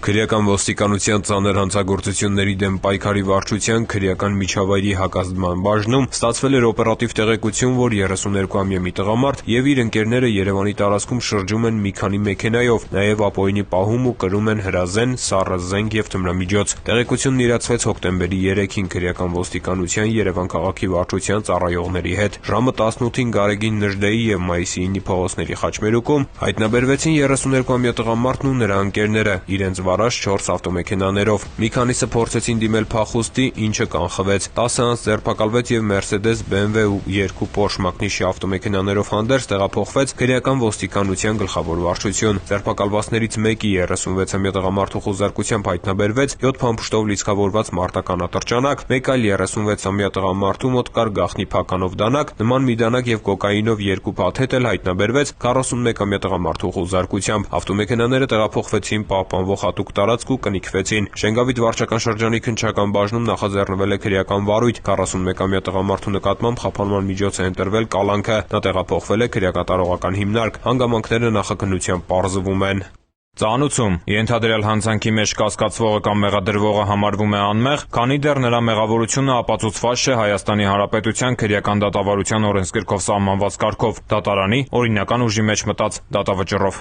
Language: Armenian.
Քրեական ոստիկանության ծանր հանցագործությունների դեմ պայքարի վարչության քրեական միջավայրի հակազդման բաժնում ստացվել էր օպերատիվ տեղեկություն, որ 32-ամյա մի տղամարդ եւ իր ընկերները Երևանի տարածքում շրջում են մի քանի մեքենայով, նաեւ ապօրինի պահում ու կրում են հրազեն, սառը զենք եւ թմրամիջոց։ Տեղեկությունն իրացվեց հոկտեմբերի 3-ին քրեական ոստիկանության Երևան քաղաքի վարչության ծառայողների հետ։ Ժամը 18-ին Գարեգին Նժդեի եւ Մայիսի 9-ի փողոցների խաչմերուկում հայտնաբերվեցին 32-ամյա տղամարդն ու նրա ընկերները իրենց վարած 4 ավտոմեքենաներով։ Մի քանիսը փորձեցին դիմել փախուստի, ինչը կանխվեց։ 10 անց ձերբակալվեց եւ Mercedes, BMW ու 2 Porsche մակնիշի ավտոմեքենաներով հանդերձ տեղափոխվեց քրեական ոստիկանության գլխավոր վարչություն։ Ձերբակալվածներից մեկի 36-ամյա տղամարդու խուզարկությամբ հայտնաբերվեց 7 փամփուշտով լիցքավորված մարտական ատրճանակ, մեկ այլ 36-ամյա տղամարդու մոտ կար գաղտնի փականով դանակ, նման մի դանակ եւ կոկաինով 2 փաթեթ էլ հայտնաբերվեց 41-ամյա տղամարդու խուզարկությամբ։ Ավտոմեքենաները տեղափոխվեցին պահպանվող հատուկ տարածք ու կնիքվեցին։ Շենգավիթ վարչական շրջանի քննչական բաժնում նախաձեռնվել է քրեական վարույթ։ 41-ամյա տղամարդու նկատմամբ խափանման միջոց է ընտրվել կալանքը։ Նա տեղափոխվել է քրեակատարողական հիմնարկ։ Հանգամանքները նախաքննությամբ պարզվում են։ Ծանուցում ենթադրյալ հանցանքի մեջ կասկածվողը կամ մեղադրվողը համարվում է անմեղ, քանի դեռ նրա մեղավորությունը ապացուցված չէ Հայաստանի Հանրապետության քրեական դատավարության օրենսգրքով սահմանված կարգով՝ դատարանի օրինական ուժի մեջ մտած դատավճռով։